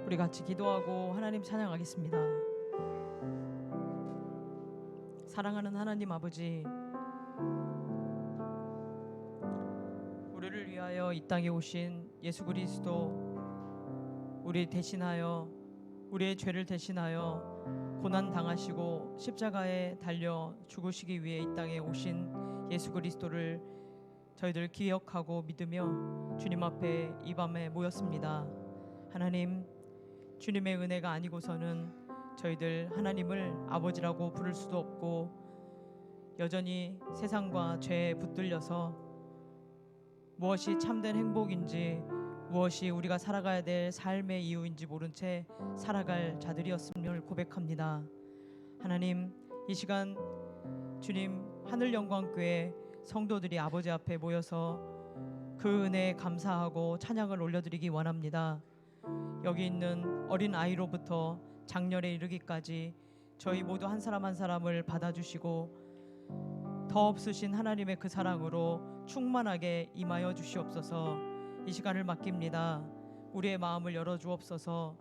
우리 같이 기도하고 하나님 찬양하겠습니다. 사랑하는 하나님 아버지, 우리를 위하여 이 땅에 오신 예수 그리스도, 우리 대신하여, 우리의 죄를 대신하여 고난 당하시고 십자가에 달려 죽으시기 위해 이 땅에 오신 예수 그리스도를 저희들 기억하고 믿으며 주님 앞에 이 밤에 모였습니다. 하나님, 주님의 은혜가 아니고서는 저희들 하나님을 아버지라고 부를 수도 없고 여전히 세상과 죄에 붙들려서 무엇이 참된 행복인지, 무엇이 우리가 살아가야 될 삶의 이유인지 모른 채 살아갈 자들이었음을 고백합니다. 하나님, 이 시간 주님 하늘영광교회 성도들이 아버지 앞에 모여서 그 은혜에 감사하고 찬양을 올려드리기 원합니다. 여기 있는 어린 아이로부터 장년에 이르기까지 저희 모두 한 사람 한 사람을 받아주시고 더 없으신 하나님의 그 사랑으로 충만하게 임하여 주시옵소서. 이 시간을 맡깁니다. 우리의 마음을 열어주옵소서.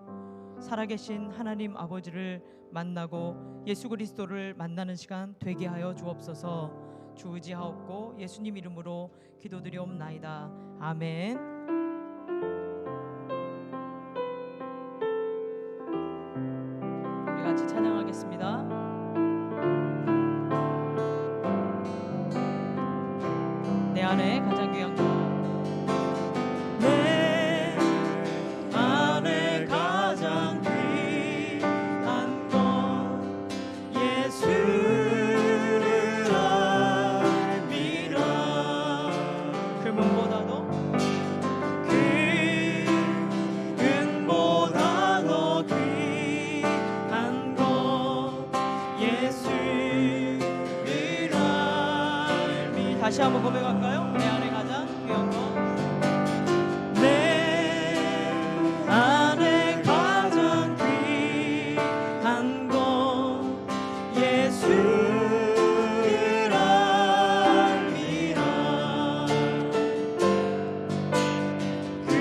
살아계신 하나님 아버지를 만나고 예수 그리스도를 만나는 시간 되게 하여 주옵소서. 주 의지하옵고 예수님 이름으로 기도드리옵나이다. 아멘. 우리 같이 찬양하겠습니다. 내 안에 가장 귀한 것, 내 안에 가장 귀한 것 예수를 알미라. 그 문보다도 은보다 더 귀한 것 예수를 알미라. 다시 한번 고백할까요? 내 안에 가장 귀한 것, 내 안에 가장 귀한 것 예수를 알미라. 그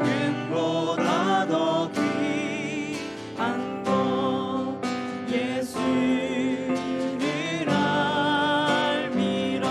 은보다 더 귀한 것 예수를 알미라.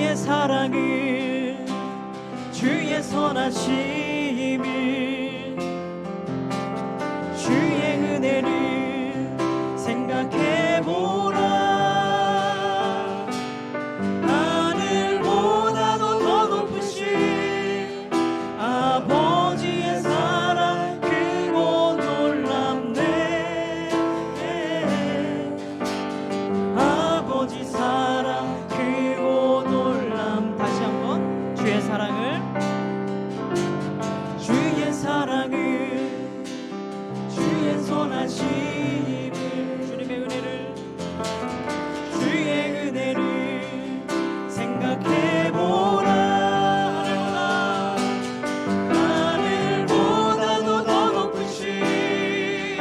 주의 사랑을 주의 선하심을 주의 은혜를 생각해보라. 하늘보다도 더 높으신 아버지의 사랑 크고 놀랍네. 아버지 사랑 크고 놀람. 다시 한번 주의 사랑을 주의 선하심을 주님의 은혜를 생각해보라. 하늘보다도 더 높으신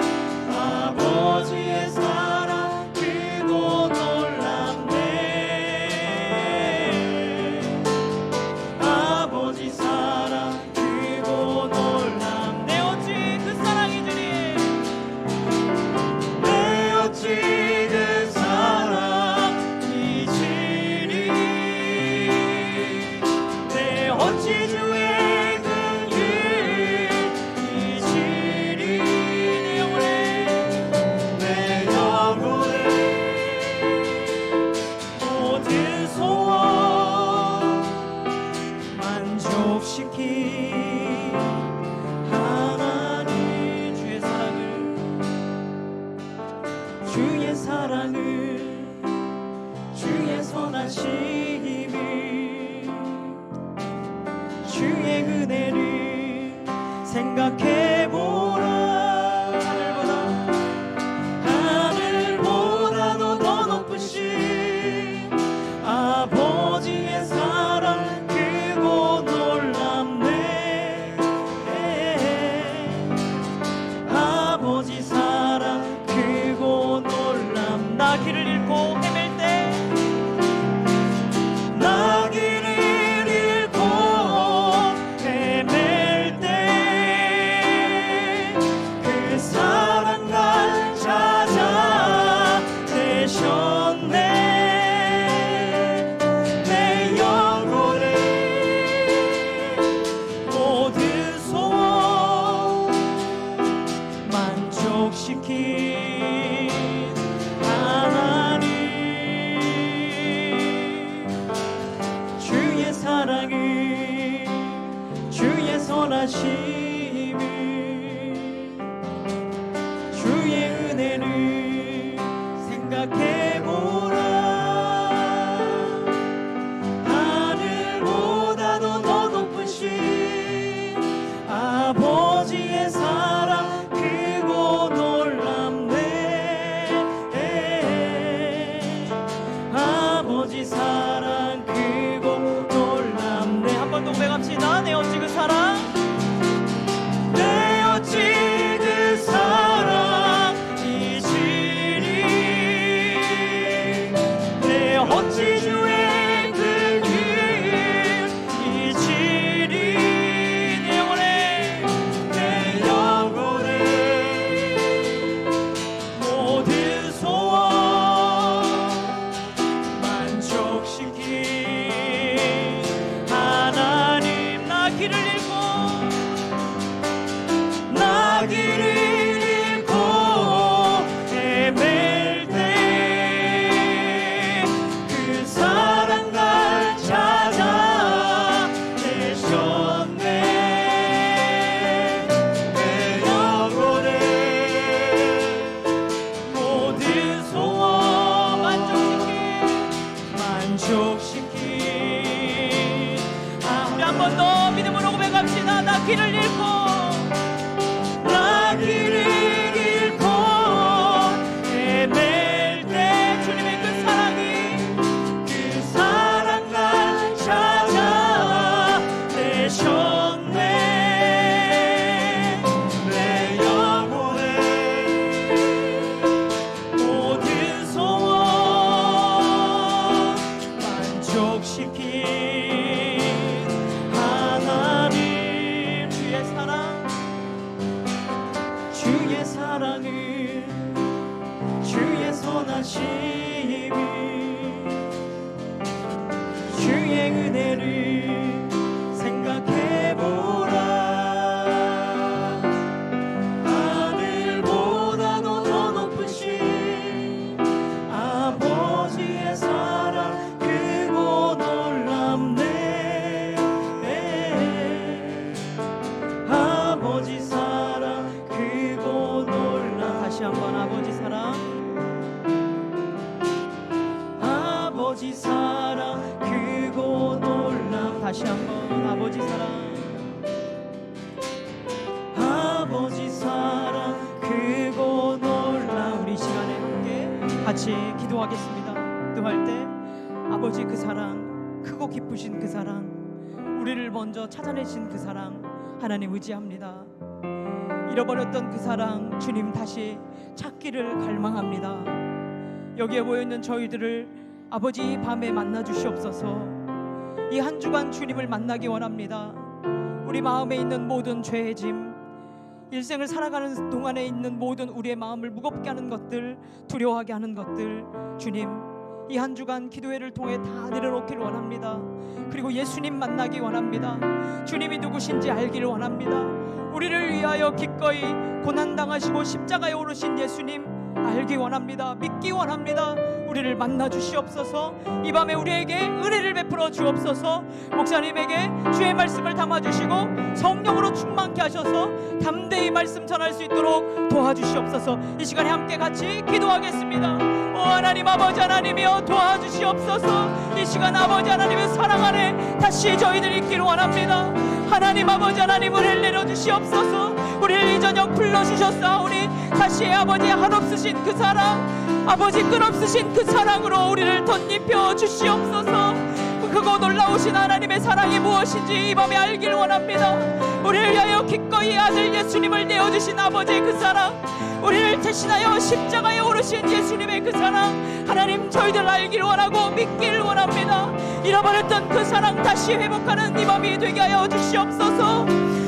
아버지의 사랑 크고 놀랍네. 아버지 사랑 크고 놀랍네. 어찌 그 사랑이 주님, 내 어찌 그 사랑이 주니, 내 어찌 주의 긍휼 이치리. 내 영혼의 모든 소원 만족시킨 하나님. 주의 사랑을 주의 선하심을 주의 은혜를 생각해보라. 하늘보다도 더 높으신 아버지의 사랑 크고 놀랍네. 아버지 사랑 크고 놀람. 나 길을 잃고 헤맬 때, 나 길을 잃고 헤맬 때 그 사랑 날 찾아 되셨네. 내 영혼의 모든 소원 만족시킨 하나님. 주의 사랑을 주의 선하심을 주의 은혜를 생각해보라. 하늘보다도 더 높으신 아버지의 사랑 크고 놀랍네. 아버지 사랑 크고 놀랍네. 한 번 더 고백합시다. 내 어찌 그 사랑, 내 어찌 그 사랑이 지리, 내 어찌 주의 긍휼 이치리. 내 영혼의 모든 소원 만족시킨 하나님. 나 길을 잃고, 나 길을 잃고 헤맬 때 그 사랑 날 찾아 되셨네. 내 영혼의 모든 소원 만족시킨. 우리 한 번 더 믿음으로 고백합시다. 나 길을 잃고, 나 길을 잃고 헤맬 때 주님의 그 사랑 날 찾아 되셨네. 내 영혼의 모든 소원 만족시킨 하나님. 주의 사랑을 주의 선하심을 주의 은혜를 생각해보라. 하늘보다도 더 높으신 아버지의 사랑 크고 놀랍네. 아버지 사랑 크고 놀랍네. 다시 한번 아버지 사랑, 아버지 사랑 크고 놀랍네. 다시 한번 아버지 사랑, 아버지 사랑 크고 놀랍네. 우리 이 시간에 함께 같이 기도하겠습니다. 기도할 때 아버지 그 사랑, 크고 기쁘신 그 사랑, 우리를 먼저 찾아내신 그 사랑 하나님 의지합니다. 잃어버렸던 그 사랑 주님 다시 찾기를 갈망합니다. 여기에 모여있는 저희들을 아버지 이 밤에 만나 주시옵소서. 이 한 주간 주님을 만나기 원합니다. 우리 마음에 있는 모든 죄의 짐, 일생을 살아가는 동안에 있는 모든 우리의 마음을 무겁게 하는 것들, 두려워하게 하는 것들, 주님 이 한 주간 기도회를 통해 다 내려놓기를 원합니다. 그리고 예수님 만나기 원합니다. 주님이 누구신지 알기를 원합니다. 우리를 위하여 기꺼이 고난당하시고 십자가에 오르신 예수님 알기 원합니다. 믿기 원합니다. 우리를 만나 주시옵소서. 이 밤에 우리에게 은혜를 베풀어 주옵소서. 목사님에게 주의 말씀을 담아주시고 성령으로 충만케 하셔서 담대히 말씀 전할 수 있도록 도와주시옵소서. 이 시간에 함께 같이 기도하겠습니다. 오 하나님, 아버지 하나님이여 도와주시옵소서. 이 시간 아버지 하나님의 사랑 안에 다시 저희들이 있기를 원합니다. 하나님, 아버지 하나님, 은혜를 내려주시옵소서. 우리를 이 저녁 불러주셨사오니 다시 아버지 한없으신 그 사랑, 아버지 끝없으신 그 사랑으로 우리를 덧입혀 주시옵소서. 크고 놀라우신 하나님의 사랑이 무엇인지 이 밤에 알기를 원합니다. 우리를 위하여 기꺼이 아들 예수님을 내어주신 아버지의 그 사랑, 우리를 대신하여 십자가에 오르신 예수님의 그 사랑, 하나님 저희들 알기를 원하고 믿기를 원합니다. 잃어버렸던 그 사랑 다시 회복하는 이 밤이 되게 하여 주시옵소서.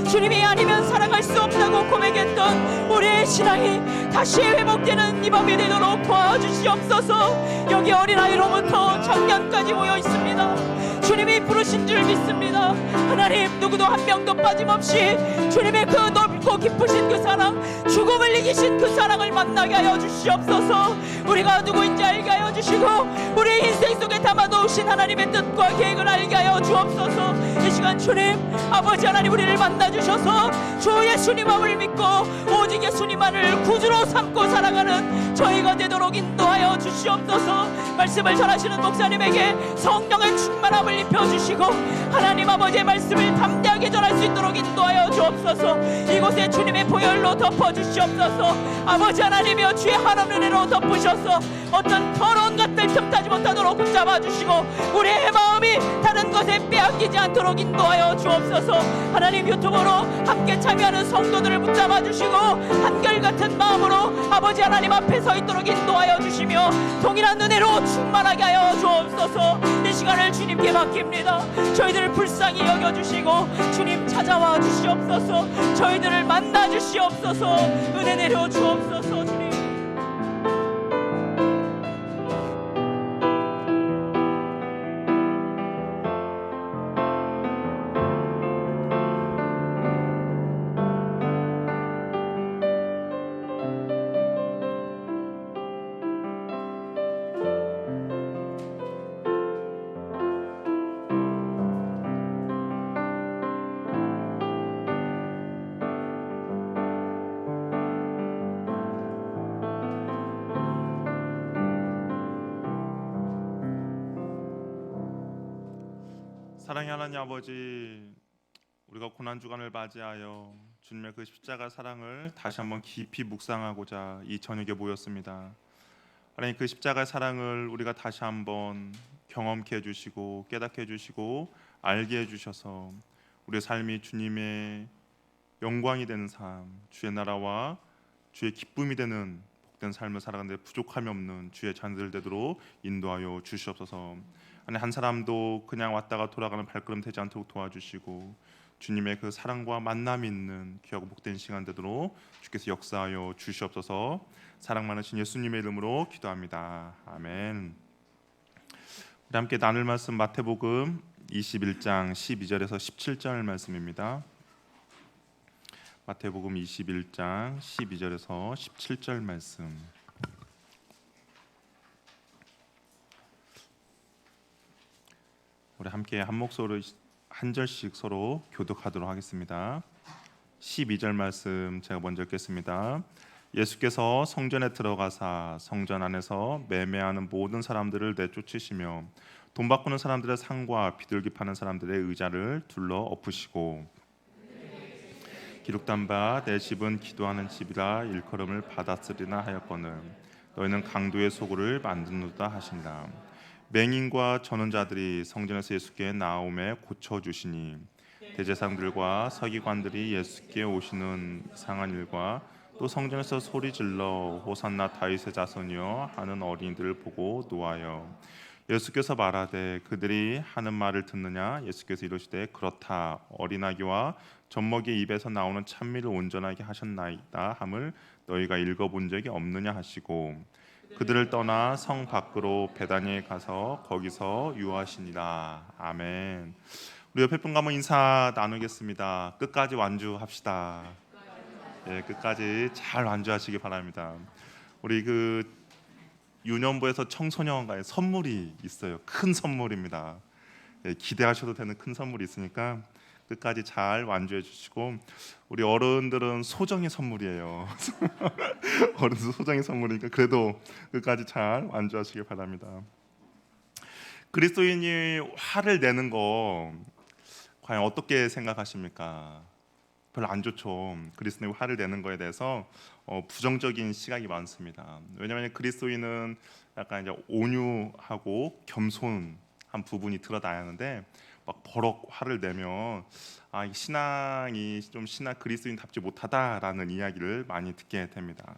주님이 아니면 사랑할 수 없다고 고백했던 우리의 신앙이 다시 회복되는 이 밤이 되도록 도와주시옵소서. 여기 어린아이로부터 청년까지 모여 있습니다. 주님이 부르신 줄 믿습니다. 하나님, 누구도 한 명도 빠짐없이 주님의 그 넓고 깊으신 그 사랑, 죽음을 이기신 그 사랑을 만나게 하여 주시옵소서. 우리가 누구인지 알게 하여 주시고 우리 인생 속에 담아놓으신 하나님의 뜻과 계획을 알게 하여 주옵소서. 이 시간 주님 아버지 하나님, 우리를 만나 주셔서 주 예수님만을 믿고 오직 예수님만을 구주로 삼고 살아가는 저희가 되도록 인도하여 주시옵소서. 말씀을 전하시는 목사님에게 성령의 충만함을 입혀주시고 하나님 아버지의 말씀을 담대하게 전할 수 있도록 인도하여 주옵소서. 이곳에 주님의 보혈로 덮어주시옵소서. 아버지 하나님이여 주의 한없는 은혜로 덮으셔서 어떤 더러운 것들 틈타지 못하도록 붙잡아 주시고 우리의 마음이 다른 것에 빼앗기지 않도록 인도하여 주옵소서. 하나님, 유튜브로 함께 참여하는 성도들을 붙잡아 주시고 한결같은 마음으로 아버지 하나님 앞에 서 있도록 인도하여 주시며 동일한 은혜로 충만하게 하여 주옵소서. 이 시간을 주님께 맡깁니다. 저희들을 불쌍히 여겨주시고 주님 찾아와 주시옵소서. 저희들을 만나 주시옵소서. 은혜 내려 주옵소서. 주님, 사랑의 하나님 아버지, 우리가 고난주간을 맞이하여 주님의 그 십자가 사랑을 다시 한번 깊이 묵상하고자 이 저녁에 모였습니다. 하나님, 그 십자가 사랑을 우리가 다시 한번 경험케 해주시고 깨닫게 해주시고 알게 해주셔서 우리의 삶이 주님의 영광이 되는 삶, 주의 나라와 주의 기쁨이 되는 복된 삶을 살아가는 데 부족함이 없는 주의 자녀들 되도록 인도하여 주시옵소서. 한 사람도 그냥 왔다가 돌아가는 발걸음 되지 않도록 도와주시고 주님의 그 사랑과 만남이 있는 귀하고 복된 시간 되도록 주께서 역사하여 주시옵소서. 사랑 많으신 예수님의 이름으로 기도합니다. 아멘. 우리 함께 나눌 말씀 마태복음 21장 12절에서 17절 말씀입니다. 마태복음 21장 12절에서 17절 말씀. 우리 함께 한 목소리로 한 절씩 서로 교독하도록 하겠습니다. 12절 말씀 제가 먼저 읽겠습니다. 예수께서 성전에 들어가사 성전 안에서 매매하는 모든 사람들을 내쫓으시며 돈 바꾸는 사람들의 상과 비둘기 파는 사람들의 의자를 둘러 엎으시고 기록된 바 내 집은 기도하는 집이라 일컬음을 받았으리나 하였거늘 너희는 강도의 소굴을 만드노다 하신다. 맹인과 전원자들이 성전에서 예수께 나옴에 고쳐주시니 대제사장들과 서기관들이 예수께 오시는 이상한 일과 또 성전에서 소리질러 호산나 다윗의 자손이여 하는 어린이들을 보고 노하여 예수께서 말하되 그들이 하는 말을 듣느냐. 예수께서 이르시되 그렇다. 어린아기와 젖먹이의 입에서 나오는 찬미를 온전하게 하셨나이다 함을 너희가 읽어본 적이 없느냐 하시고 그들을 떠나 성 밖으로 베다니에 가서 거기서 유하시니라. 아멘. 우리 옆에 분과 한번 인사 나누겠습니다. 끝까지 완주합시다. 예, 끝까지 잘 완주하시기 바랍니다. 우리 유년부에서 청소년과의 선물이 있어요. 큰 선물입니다. 예, 기대하셔도 되는 큰 선물이 있으니까 끝까지 잘 완주해 주시고, 우리 어른들은 소정의 선물이에요. 어른들 소정의 선물이니까 그래도 끝까지 잘 완주하시길 바랍니다. 그리스도인이 화를 내는 거 과연 어떻게 생각하십니까? 별로 안 좋죠. 그리스도인이 화를 내는 거에 대해서 부정적인 시각이 많습니다. 왜냐하면 그리스도인은 약간 이제 온유하고 겸손한 부분이 드러나야 하는데 막 버럭 화를 내면 이 신앙이 좀 그리스도인답지 못하다라는 이야기를 많이 듣게 됩니다.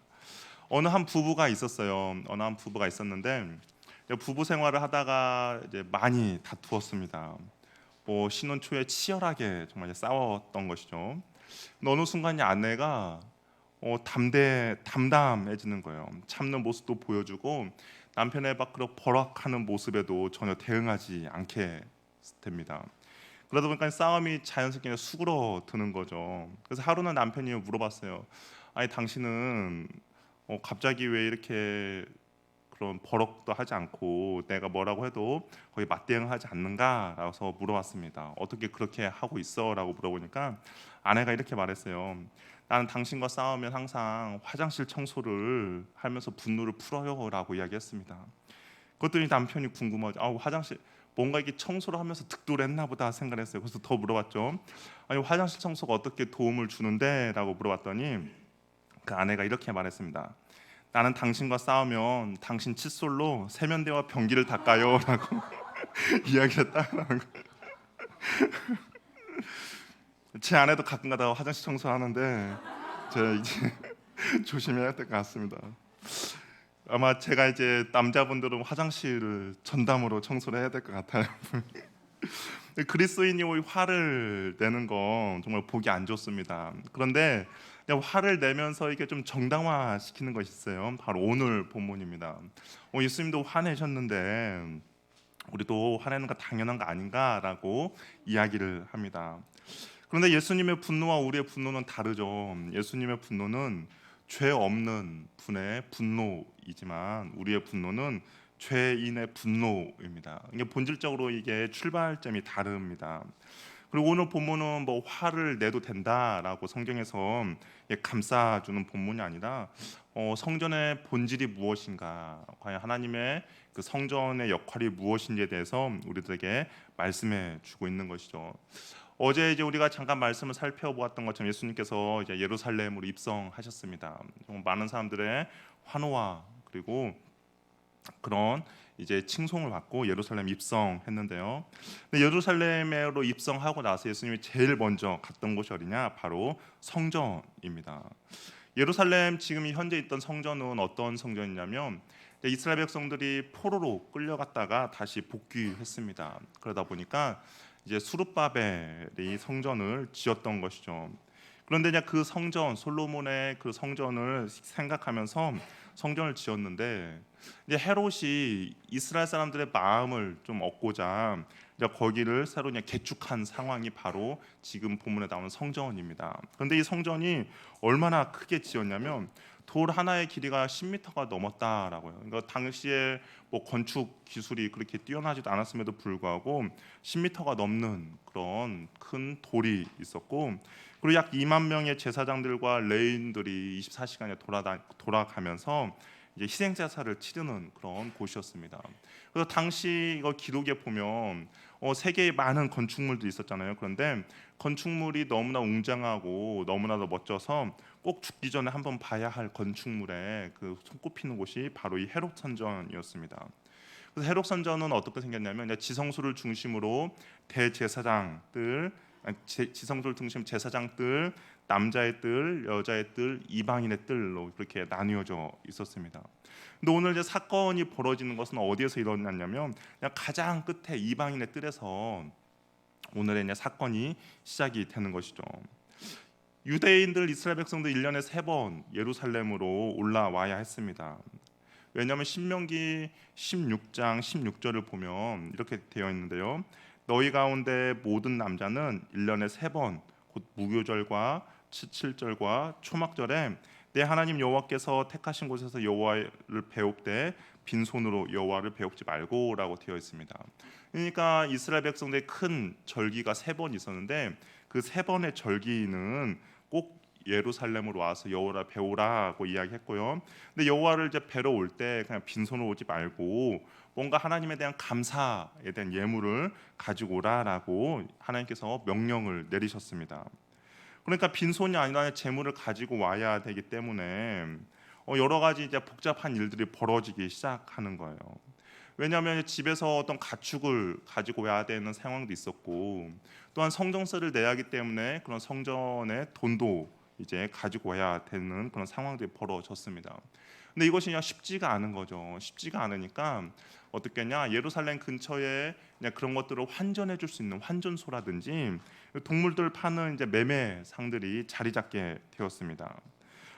어느 한 부부가 있었어요. 어느 한 부부가 있었는데 부부 생활을 하다가 이제 많이 다투었습니다. 신혼 초에 치열하게 정말 싸웠던 것이죠. 어느 순간 이 아내가 담담해지는 거예요. 참는 모습도 보여주고 남편의 밖으로 버럭하는 모습에도 전혀 대응하지 않게 됩니다. 그러다 보니까 싸움이 자연스럽게 수그러드는 거죠. 그래서 하루는 남편이 물어봤어요. 아니 당신은 갑자기 왜 이렇게 그런 버럭도 하지 않고 내가 뭐라고 해도 거의 맞대응하지 않는가라고 물어봤습니다. 어떻게 그렇게 하고 있어라고 물어보니까 아내가 이렇게 말했어요. 나는 당신과 싸우면 항상 화장실 청소를 하면서 분노를 풀어요라고 이야기했습니다. 그랬더니 남편이 궁금하죠. 화장실 뭔가 이게 청소를 하면서 득도를 했나 보다 생각했어요. 그래서 더 물어봤죠. 아니 화장실 청소가 어떻게 도움을 주는데라고 물어봤더니 그 아내가 이렇게 말했습니다. 나는 당신과 싸우면 당신 칫솔로 세면대와 변기를 닦아요라고 이야기했다라는 거예요. 제 아내도 가끔가다 화장실 청소하는데 제가 이제 조심해야 될 것 같습니다. 아마 제가 이제 남자분들은 화장실을 전담으로 청소를 해야 될 것 같아요. 그리스도인이 화를 내는 건 정말 보기 안 좋습니다. 그런데 화를 내면서 이게 좀 정당화시키는 것이 있어요. 바로 오늘 본문입니다. 예수님도 화내셨는데 우리도 화내는 거 당연한 거 아닌가라고 이야기를 합니다. 그런데 예수님의 분노와 우리의 분노는 다르죠. 예수님의 분노는 죄 없는 분의 분노이지만 우리의 분노는 죄인의 분노입니다. 이게 본질적으로 이게 출발점이 다릅니다. 그리고 오늘 본문은 화를 내도 된다라고 성경에서 감싸주는 본문이 아니라 성전의 본질이 무엇인가, 과연 하나님의 그 성전의 역할이 무엇인지에 대해서 우리들에게 말씀해 주고 있는 것이죠. 어제 이제 우리가 잠깐 말씀을 살펴보았던 것처럼 예수님께서 이제 예루살렘으로 입성하셨습니다. 정말 많은 사람들의 환호와 그리고 그런 이제 칭송을 받고 예루살렘 입성했는데요. 근데 예루살렘으로 입성하고 나서 예수님이 제일 먼저 갔던 곳이 어디냐? 바로 성전입니다. 예루살렘 지금 현재 있던 성전은 어떤 성전이냐면 이스라엘 백성들이 포로로 끌려갔다가 다시 복귀했습니다. 그러다 보니까 이제 수르바벨이 성전을 지었던 것이죠. 그런데 이제 그 성전, 솔로몬의 그 성전을 생각하면서 성전을 지었는데, 이제 헤롯이 이스라엘 사람들의 마음을 좀 얻고자 이제 거기를 새로 그냥 개축한 상황이 바로 지금 본문에 나오는 성전입니다. 그런데 이 성전이 얼마나 크게 지었냐면 돌 하나의 길이가 10m가 넘었다라고요. 그러니까 당시에 뭐 건축 기술이 그렇게 뛰어나지도 않았음에도 불구하고 10m가 넘는 그런 큰 돌이 있었고, 그리고 약 2만 명의 제사장들과 레인들이 24시간에 돌아가면서 이제 희생 제사를 치르는 그런 곳이었습니다. 그래서 당시 이거 기록에 보면 세계에 많은 건축물도 있었잖아요. 그런데 건축물이 너무나 웅장하고 너무나도 멋져서 꼭 죽기 전에 한번 봐야 할 건축물에 그 손꼽히는 곳이 바로 이 헤롯 선전이었습니다. 그래서 헤롯 선전은 어떻게 생겼냐면 이제 지성소를 중심으로 대제사장들, 지성소를 중심 제사장들, 남자의 뜰, 여자의 뜰, 이방인의 뜰로 그렇게 나뉘어져 있었습니다. 근데 오늘 이제 사건이 벌어지는 것은 어디에서 일어났냐면 그냥 가장 끝에 이방인의 뜰에서 오늘의 이제 사건이 시작이 되는 것이죠. 유대인들, 이스라엘 백성들 1년에 3번 예루살렘으로 올라와야 했습니다. 왜냐하면 신명기 16장 16절을 보면 이렇게 되어 있는데요. 너희 가운데 모든 남자는 1년에 3번 곧 무교절과 칠칠절과 초막절에 내 하나님 여호와께서 택하신 곳에서 여호와를 배웁되 빈손으로 여호와를 배웁지 말고라고 되어 있습니다. 그러니까 이스라엘 백성들의 큰 절기가 3번 있었는데 그 3번의 절기는 꼭 예루살렘으로 와서 여호와를 배우라고 이야기했고요. 근데 여호와를 이제 뵈러 올 때 그냥 빈손으로 오지 말고 뭔가 하나님에 대한 감사에 대한 예물을 가지고 오라라고 하나님께서 명령을 내리셨습니다. 그러니까 빈손이 아니라 재물을 가지고 와야 되기 때문에 여러 가지 이제 복잡한 일들이 벌어지기 시작하는 거예요. 왜냐하면 집에서 어떤 가축을 가지고 와야 되는 상황도 있었고, 또한 성전세를 내야 하기 때문에 그런 성전의 돈도 이제 가지고 와야 되는 그런 상황들이 벌어졌습니다. 근데 이것이 그냥 쉽지가 않은 거죠. 쉽지가 않으니까 어떻게 했냐, 예루살렘 근처에 그냥 그런 것들을 환전해 줄 수 있는 환전소라든지 동물들 파는 이제 매매상들이 자리 잡게 되었습니다.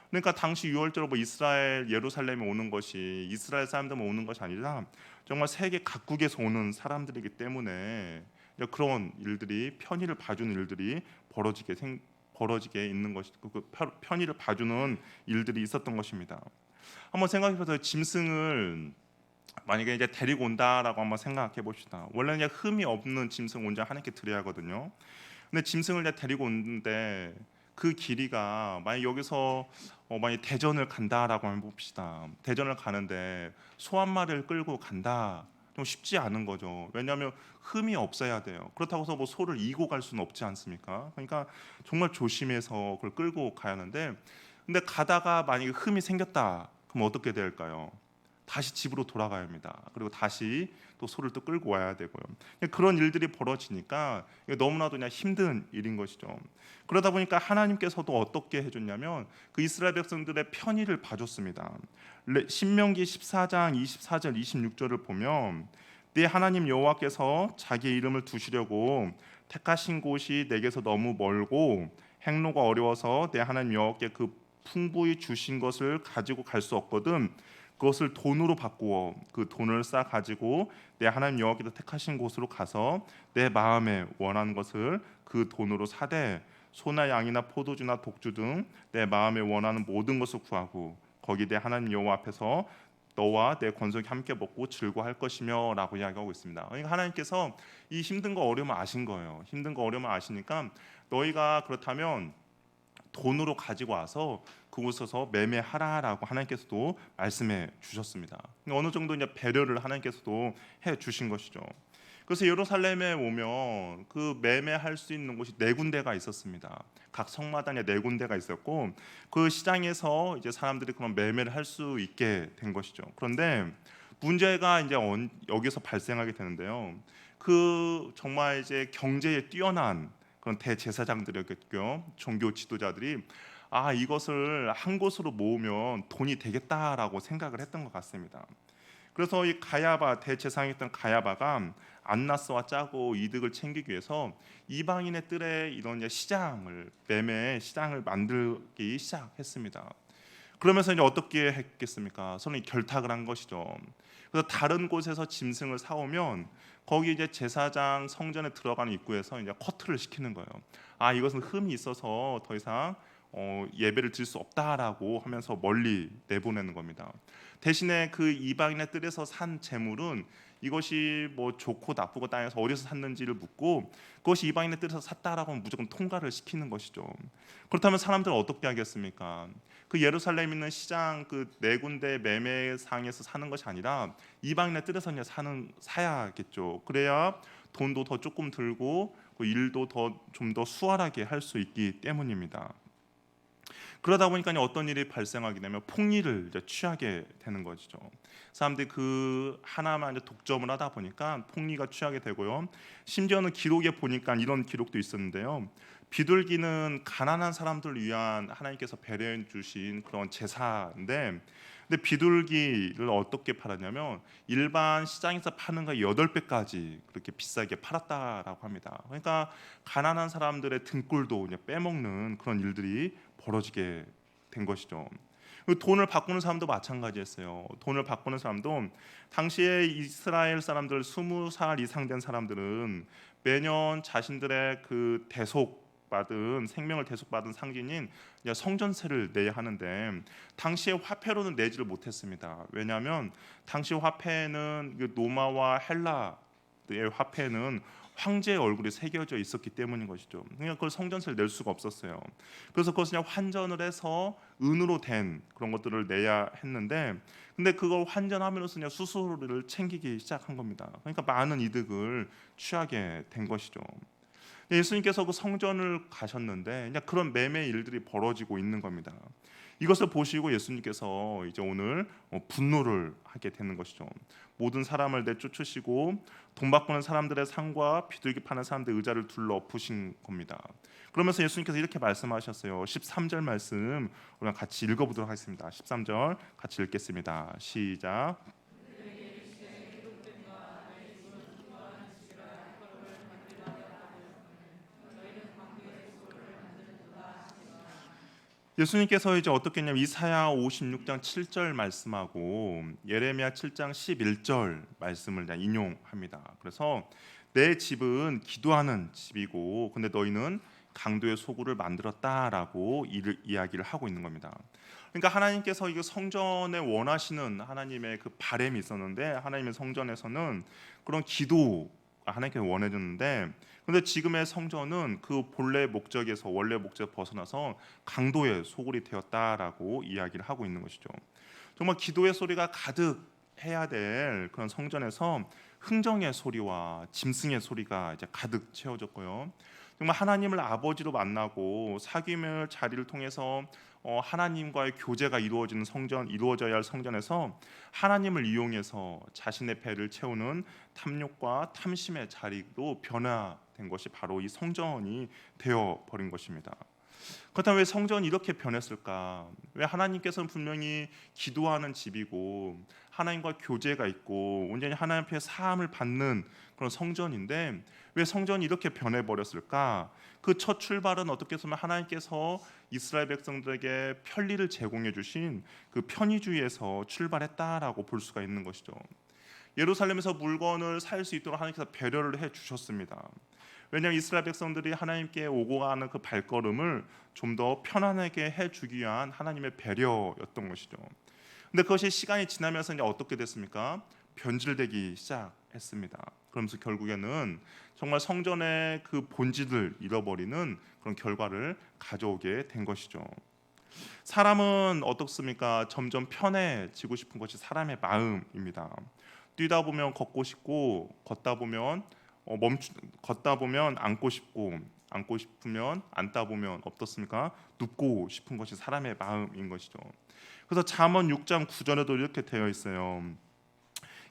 그러니까 당시 6월절 뭐 이스라엘 예루살렘에 오는 것이 이스라엘 사람들만 오는 것이 아니라 정말 세계 각국에서 오는 사람들이기 때문에 그런 일들이, 편의를 봐주는 일들이 벌어지게 있는 것이, 그 편의를 봐주는 일들이 있었던 것입니다. 한번 생각해보세요. 짐승을 만약에 이제 데리고 온다라고 한번 생각해 봅시다. 원래는 흠이 없는 짐승 온자 하나님께 드려야 하거든요. 근데 짐승을 이제 데리고 오는데 그 길이가 만약 여기서 만약 대전을 간다라고 한번 봅시다. 대전을 가는데 소 한 마리를 끌고 간다. 좀 쉽지 않은 거죠. 왜냐하면 흠이 없어야 돼요. 그렇다고 해서 뭐 소를 이고 갈 수는 없지 않습니까? 그러니까 정말 조심해서 그걸 끌고 가야 하는데, 근데 가다가 만약에 흠이 생겼다. 그럼 어떻게 될까요? 다시 집으로 돌아가야 합니다. 그리고 다시 또 소를 또 끌고 와야 되고요. 그런 일들이 벌어지니까 너무나도 그냥 힘든 일인 것이죠. 그러다 보니까 하나님께서도 어떻게 해줬냐면 그 이스라엘 백성들의 편의를 봐줬습니다. 신명기 14장 24절 26절을 보면 네 하나님 여호와께서 자기의 이름을 두시려고 택하신 곳이 내게서 너무 멀고 행로가 어려워서 내 하나님 여호와께 그 풍부히 주신 것을 가지고 갈 수 없거든 그것을 돈으로 바꾸어 그 돈을 쌓아 가지고 내 하나님 여호와께서 택하신 곳으로 가서 내 마음에 원하는 것을 그 돈으로 사되 소나 양이나 포도주나 독주 등 내 마음에 원하는 모든 것을 구하고 거기 내 하나님 여호와 앞에서 너와 내 권속이 함께 먹고 즐거워할 것이며 라고 이야기하고 있습니다. 그러니까 하나님께서 이 힘든 거 어려움을 아신 거예요. 힘든 거 어려움을 아시니까 너희가 그렇다면 돈으로 가지고 와서 그곳에서 매매하라라고 하나님께서도 말씀해 주셨습니다. 어느 정도 이제 배려를 하나님께서도 해 주신 것이죠. 그래서 예루살렘에 오면 그 매매할 수 있는 곳이 4군데가 있었습니다. 각 성마다 4군데가 있었고 그 시장에서 이제 사람들이 그런 매매를 할 수 있게 된 것이죠. 그런데 문제가 이제 여기서 발생하게 되는데요. 그 정말 이제 경제에 뛰어난 그런 대제사장들이었겠죠. 종교 지도자들이 이것을 한 곳으로 모으면 돈이 되겠다라고 생각을 했던 것 같습니다. 그래서 이 가야바 대제사장이었던 가야바가 안나스와 짜고 이득을 챙기기 위해서 이방인의 뜰에 이런 시장을 매매 시장을 만들기 시작했습니다. 그러면서 이제 어떻게 했겠습니까? 서로 결탁을 한 것이죠. 그래서 다른 곳에서 짐승을 사오면 거기 이제 제사장 성전에 들어가는 입구에서 이제 커트를 시키는 거예요. 아, 이것은 흠이 있어서 더 이상 예배를 드릴 수 없다라고 하면서 멀리 내보내는 겁니다. 대신에 그 이방인의 뜰에서 산 재물은 이것이 뭐 좋고 나쁘고 땅에서 어디서 샀는지를 묻고 그것이 이방인의 뜰에서 샀다라고 하면 무조건 통과를 시키는 것이죠. 그렇다면 사람들은 어떻게 하겠습니까? 그 예루살렘 있는 시장 그 네 군데 매매상에서 사는 것이 아니라 이방인의 뜰에서 이제 사야겠죠. 그래야 돈도 더 조금 들고 일도 좀 더 수월하게 할 수 있기 때문입니다. 그러다 보니까 어떤 일이 발생하게 되면 폭리를 이제 취하게 되는 것이죠. 사람들이 그 하나만 이제 독점을 하다 보니까 폭리가 취하게 되고요. 심지어는 기록에 보니까 이런 기록도 있었는데요. 비둘기는 가난한 사람들을 위한 하나님께서 배려해 주신 그런 제사인데, 근데 비둘기를 어떻게 팔았냐면 일반 시장에서 파는 거 8배까지 그렇게 비싸게 팔았다라고 합니다. 그러니까 가난한 사람들의 등골도 이제 빼먹는 그런 일들이 벌어지게 된 것이죠. 돈을 바꾸는 사람도 마찬가지였어요. 돈을 바꾸는 사람도 당시에 이스라엘 사람들 20살 이상 된 사람들은 매년 자신들의 그 생명을 대속받은 상징인 성전세를 내야 하는데 당시에 화폐로는 내지를 못했습니다. 왜냐하면 당시 화폐는 로마와 헬라의 화폐는 황제의 얼굴이 새겨져 있었기 때문인 것이죠. 그러니까 그걸 성전세를 낼 수가 없었어요. 그래서 그것을 그냥 환전을 해서 은으로 된 그런 것들을 내야 했는데, 근데 그걸 환전함으로써 그냥 수수료를 챙기기 시작한 겁니다. 그러니까 많은 이득을 취하게 된 것이죠. 예수님께서 그 성전을 가셨는데 그냥 그런 매매 일들이 벌어지고 있는 겁니다. 이것을 보시고 예수님께서 이제 오늘 분노를 하게 되는 것이죠. 모든 사람을 내쫓으시고 돈 바꾸는 사람들의 상과 비둘기 파는 사람들의 의자를 둘러 엎으신 겁니다. 그러면서 예수님께서 이렇게 말씀하셨어요. 13절 말씀 우리가 같이 읽어보도록 하겠습니다. 13절 같이 읽겠습니다. 시작. 예수님께서 이제 어떻게 했냐면 이사야 56장 7절 말씀하고 예레미야 7장 11절 말씀을 인용합니다. 그래서 내 집은 기도하는 집이고 근데 너희는 강도의 소굴을 만들었다라고 이야기를 하고 있는 겁니다. 그러니까 하나님께서 이거 성전에 원하시는 하나님의 그 바람이 있었는데 하나님의 성전에서는 그런 기도 하나님께 원해줬는데, 근데 지금의 성전은 그 원래 목적 벗어나서 강도의 소굴이 되었다라고 이야기를 하고 있는 것이죠. 정말 기도의 소리가 가득해야 될 그런 성전에서 흥정의 소리와 짐승의 소리가 이제 가득 채워졌고요. 정말 하나님을 아버지로 만나고 사귐의 자리를 통해서 하나님과의 교제가 이루어져야 할 성전에서 하나님을 이용해서 자신의 배를 채우는 탐욕과 탐심의 자리로 변화된 것이 바로 이 성전이 되어 버린 것입니다. 그렇다면 왜 성전이 이렇게 변했을까? 왜 하나님께서는 분명히 기도하는 집이고 하나님과 교제가 있고 온전히 하나님 앞에 사함을 받는 그런 성전인데 왜 성전이 이렇게 변해버렸을까? 그 첫 출발은 어떻게 보면 하나님께서 이스라엘 백성들에게 편리를 제공해 주신 그 편의주의에서 출발했다라고 볼 수가 있는 것이죠. 예루살렘에서 물건을 살 수 있도록 하나님께서 배려를 해 주셨습니다. 왜냐하면 이스라엘 백성들이 하나님께 오고 가는 그 발걸음을 좀 더 편안하게 해주기 위한 하나님의 배려였던 것이죠. 근데 그것이 시간이 지나면서 이제 어떻게 됐습니까? 변질되기 시작했습니다. 그러면서 결국에는 정말 성전의 그 본질을 잃어버리는 그런 결과를 가져오게 된 것이죠. 사람은 어떻습니까? 점점 편해지고 싶은 것이 사람의 마음입니다. 뛰다 보면 걷고 싶고 걷다 보면 앉고 싶고 앉고 싶으면 앉다 보면 어떻습니까? 눕고 싶은 것이 사람의 마음인 것이죠. 그래서 잠언 6장 9절에도 이렇게 되어 있어요.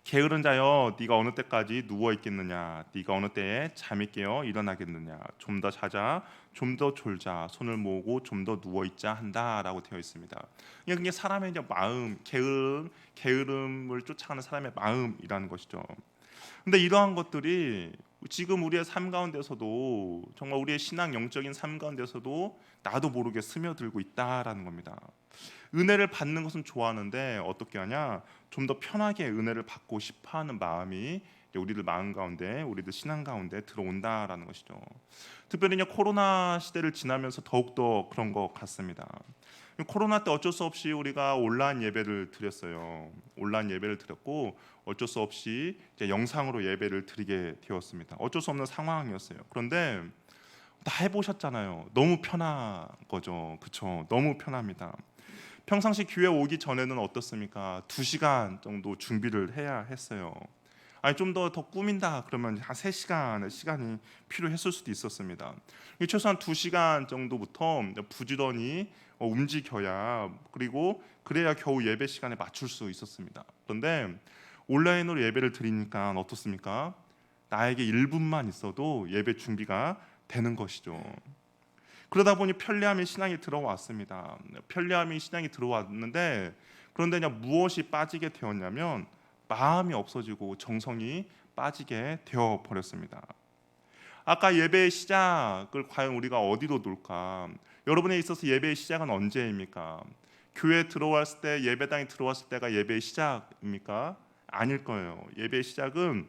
게으른 자여, 네가 어느 때까지 누워 있겠느냐? 네가 어느 때에 잠이 깨어 일어나겠느냐? 좀 더 자자, 좀 더 졸자, 손을 모으고 좀 더 누워 있자 한다라고 되어 있습니다. 이게 사람의 이제 마음, 게으름을 쫓아가는 사람의 마음이라는 것이죠. 근데 이러한 것들이 지금 우리의 삶 가운데서도, 정말 우리의 신앙 영적인 삶 가운데서도 나도 모르게 스며들고 있다라는 겁니다. 은혜를 받는 것은 좋아하는데 어떻게 하냐? 좀 더 편하게 은혜를 받고 싶어하는 마음이 우리들 마음 가운데, 우리들 신앙 가운데 들어온다라는 것이죠. 특별히 이제 코로나 시대를 지나면서 더욱 더 그런 것 같습니다. 코로나 때 어쩔 수 없이 우리가 온라인 예배를 드렸어요. 온라인 예배를 드렸고 어쩔 수 없이 이제 영상으로 예배를 드리게 되었습니다. 어쩔 수 없는 상황이었어요. 그런데 다 해보셨잖아요. 너무 편한 거죠. 그렇죠? 너무 편합니다. 평상시 교회 오기 전에는 어떻습니까? 2시간 정도 준비를 해야 했어요. 아니 좀 더 꾸민다 그러면 한 3시간의 시간이 필요했을 수도 있었습니다. 최소한 2시간 정도부터 부지런히 움직여야, 그리고 그래야 겨우 예배 시간에 맞출 수 있었습니다. 그런데 온라인으로 예배를 드리니까 어떻습니까? 나에게 1분만 있어도 예배 준비가 되는 것이죠. 그러다 보니 편리함이 신앙이 들어왔습니다. 편리함이 신앙이 들어왔는데, 그런데 그냥 무엇이 빠지게 되었냐면 마음이 없어지고 정성이 빠지게 되어 버렸습니다. 아까 예배의 시작을 과연 우리가 어디로 놓을까? 여러분에 있어서 예배의 시작은 언제입니까? 교회 들어왔을 때, 예배당에 들어왔을 때가 예배의 시작입니까? 아닐 거예요. 예배의 시작은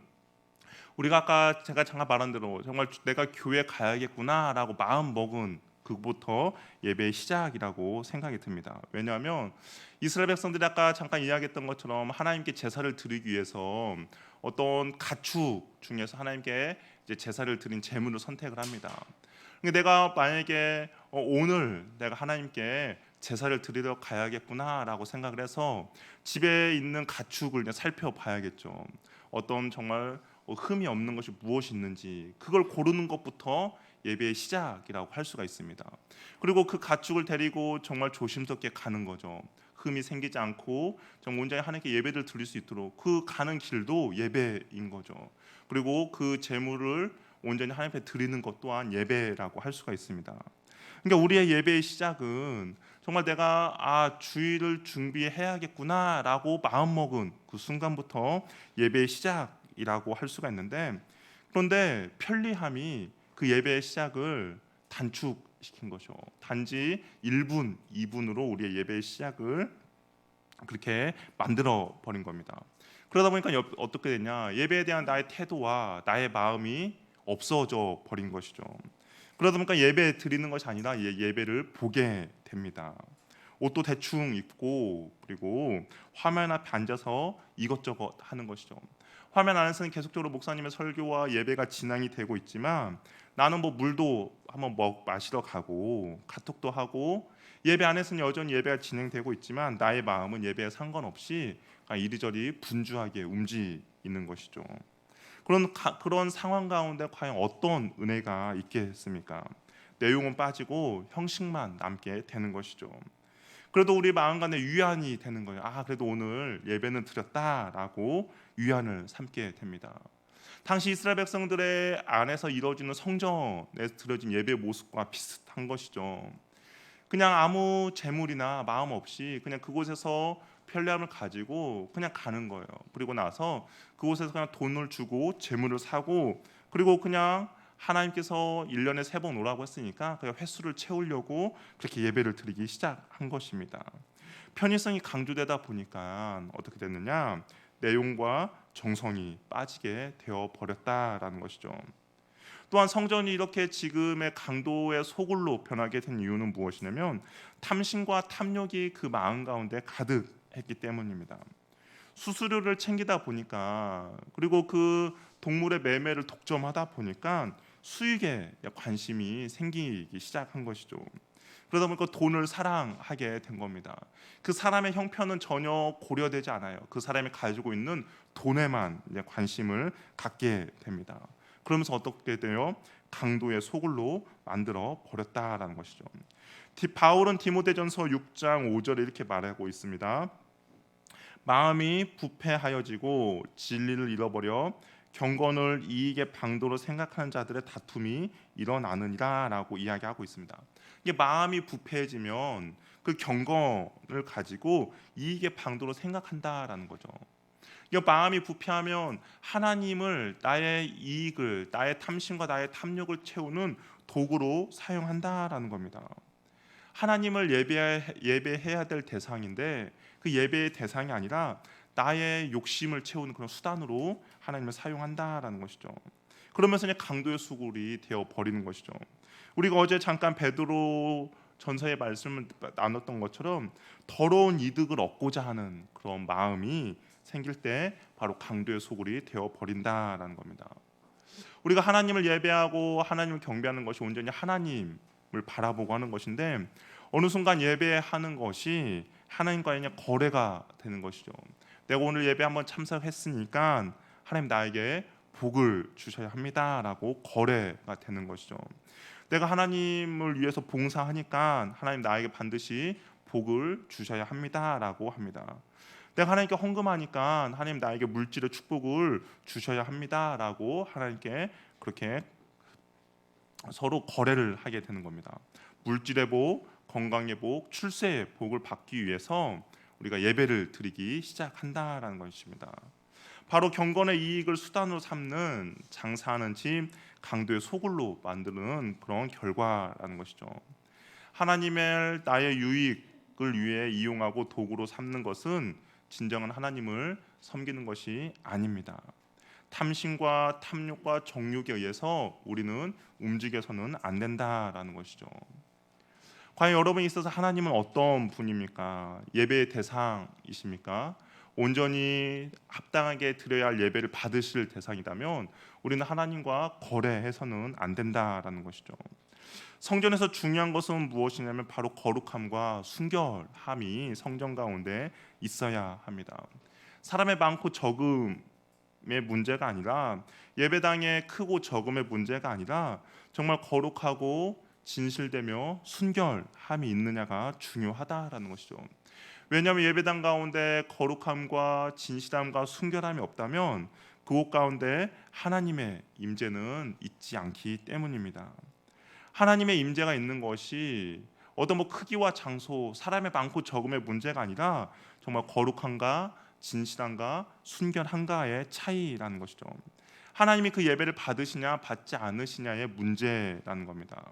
우리가 아까 제가 잠깐 말한 대로 정말 내가 교회 가야겠구나라고 마음 먹은 그부터 예배의 시작이라고 생각이 듭니다. 왜냐하면 이스라엘 백성들이 아까 잠깐 이야기했던 것처럼 하나님께 제사를 드리기 위해서 어떤 가축 중에서 하나님께 이제 제사를 드린 제물을 선택을 합니다. 그러니까 내가 만약에 오늘 내가 하나님께 제사를 드리러 가야겠구나라고 생각을 해서 집에 있는 가축을 살펴봐야겠죠. 어떤 정말 흠이 없는 것이 무엇이 있는지 그걸 고르는 것부터 예배의 시작이라고 할 수가 있습니다. 그리고 그 가축을 데리고 정말 조심스럽게 가는 거죠. 흠이 생기지 않고 정말 온전히 하나님께 예배를 드릴 수 있도록 그 가는 길도 예배인 거죠. 그리고 그 제물을 온전히 하나님 앞에 드리는 것 또한 예배라고 할 수가 있습니다. 그러니까 우리의 예배의 시작은 정말 내가 주일을 준비해야겠구나라고 마음먹은 그 순간부터 예배의 시작이라고 할 수가 있는데, 그런데 편리함이 그 예배의 시작을 단축시킨 거죠. 단지 1분, 2분으로 우리의 예배의 시작을 그렇게 만들어 버린 겁니다. 그러다 보니까 어떻게 됐냐? 예배에 대한 나의 태도와 나의 마음이 없어져 버린 것이죠. 그러다 보니까 예배 드리는 것이 아니라 예배를 보게 됩니다. 옷도 대충 입고, 그리고 화면 앞에 앉아서 이것저것 하는 것이죠. 화면 안에서는 계속적으로 목사님의 설교와 예배가 진행이 되고 있지만 나는 물도 한번 마시러 가고 카톡도 하고, 예배 안에서는 여전히 예배가 진행되고 있지만 나의 마음은 예배에 상관없이 이리저리 분주하게 움직이는 것이죠. 그런 상황 가운데 과연 어떤 은혜가 있겠습니까? 내용은 빠지고 형식만 남게 되는 것이죠. 그래도 우리 마음 가운데 위안이 되는 거예요. 그래도 오늘 예배는 드렸다라고 위안을 삼게 됩니다. 당시 이스라엘 백성들의 안에서 이루어지는 성전에서 드려진 예배 모습과 비슷한 것이죠. 그냥 아무 재물이나 마음 없이 그냥 그곳에서 편리함을 가지고 그냥 가는 거예요. 그리고 나서 그곳에서 그냥 돈을 주고 재물을 사고, 그리고 그냥 하나님께서 1년에 3번 오라고 했으니까 그냥 횟수를 채우려고 그렇게 예배를 드리기 시작한 것입니다. 편의성이 강조되다 보니까 어떻게 됐느냐? 내용과 정성이 빠지게 되어 버렸다라는 것이죠. 또한 성전이 이렇게 지금의 강도의 소굴로 변하게 된 이유는 무엇이냐면 탐심과 탐욕이 그 마음 가운데 가득했기 때문입니다. 수수료를 챙기다 보니까, 그리고 그 동물의 매매를 독점하다 보니까 수익에 관심이 생기기 시작한 것이죠. 그러다 보니까 돈을 사랑하게 된 겁니다. 그 사람의 형편은 전혀 고려되지 않아요. 그 사람이 가지고 있는 돈에만 관심을 갖게 됩니다. 그러면서 어떻게 돼요? 강도의 소굴로 만들어 버렸다라는 것이죠. 바울은 디모데전서 6장 5절에 이렇게 말하고 있습니다. 마음이 부패하여지고 진리를 잃어버려 경건을 이익의 방도로 생각하는 자들의 다툼이 일어나느니라라고 이야기하고 있습니다. 이게 마음이 부패해지면 그 경건을 가지고 이익의 방도로 생각한다라는 거죠. 이 마음이 부패하면 하나님을 나의 이익을, 나의 탐심과 나의 탐욕을 채우는 도구로 사용한다라는 겁니다. 하나님을 예배해야 될 대상인데 그 예배의 대상이 아니라 나의 욕심을 채우는 그런 수단으로 하나님을 사용한다라는 것이죠. 그러면서 이제 강도의 수굴이 되어 버리는 것이죠. 우리가 어제 잠깐 베드로 전서의 말씀을 나눴던 것처럼 더러운 이득을 얻고자 하는 그런 마음이 생길 때 바로 강도의 소굴이 되어 버린다라는 겁니다. 우리가 하나님을 예배하고 하나님을 경배하는 것이 온전히 하나님을 바라보고 하는 것인데 어느 순간 예배하는 것이 하나님과의 거래가 되는 것이죠. 내가 오늘 예배 한번 참석했으니까 하나님 나에게 복을 주셔야 합니다라고 거래가 되는 것이죠. 내가 하나님을 위해서 봉사하니까 하나님 나에게 반드시 복을 주셔야 합니다라고 합니다. 내가 하나님께 헌금하니까 하나님 나에게 물질의 축복을 주셔야 합니다라고 하나님께 그렇게 서로 거래를 하게 되는 겁니다. 물질의 복, 건강의 복, 출세의 복을 받기 위해서 우리가 예배를 드리기 시작한다라는 것입니다. 바로 경건의 이익을 수단으로 삼는 장사하는 집, 강도의 소굴로 만드는 그런 결과라는 것이죠. 하나님의 나의 유익을 위해 이용하고 도구로 삼는 것은 진정한 하나님을 섬기는 것이 아닙니다. 탐심과 탐욕과 정욕에 의해서 우리는 움직여서는 안 된다라는 것이죠. 과연 여러분에 있어서 하나님은 어떤 분입니까? 예배의 대상이십니까? 온전히 합당하게 드려야 할 예배를 받으실 대상이라면 우리는 하나님과 거래해서는 안 된다라는 것이죠. 성전에서 중요한 것은 무엇이냐면 바로 거룩함과 순결함이 성전 가운데 있어야 합니다. 사람의 많고 적음의 문제가 아니라 예배당의 크고 적음의 문제가 아니라 정말 거룩하고 진실되며 순결함이 있느냐가 중요하다라는 것이죠. 왜냐하면 예배당 가운데 거룩함과 진실함과 순결함이 없다면 그곳 가운데 하나님의 임재는 있지 않기 때문입니다. 하나님의 임재가 있는 것이 어떤 크기와 장소, 사람의 많고 적음의 문제가 아니라 정말 거룩함과 진실함과 순결함과의 차이라는 것이죠. 하나님이 그 예배를 받으시냐 받지 않으시냐의 문제라는 겁니다.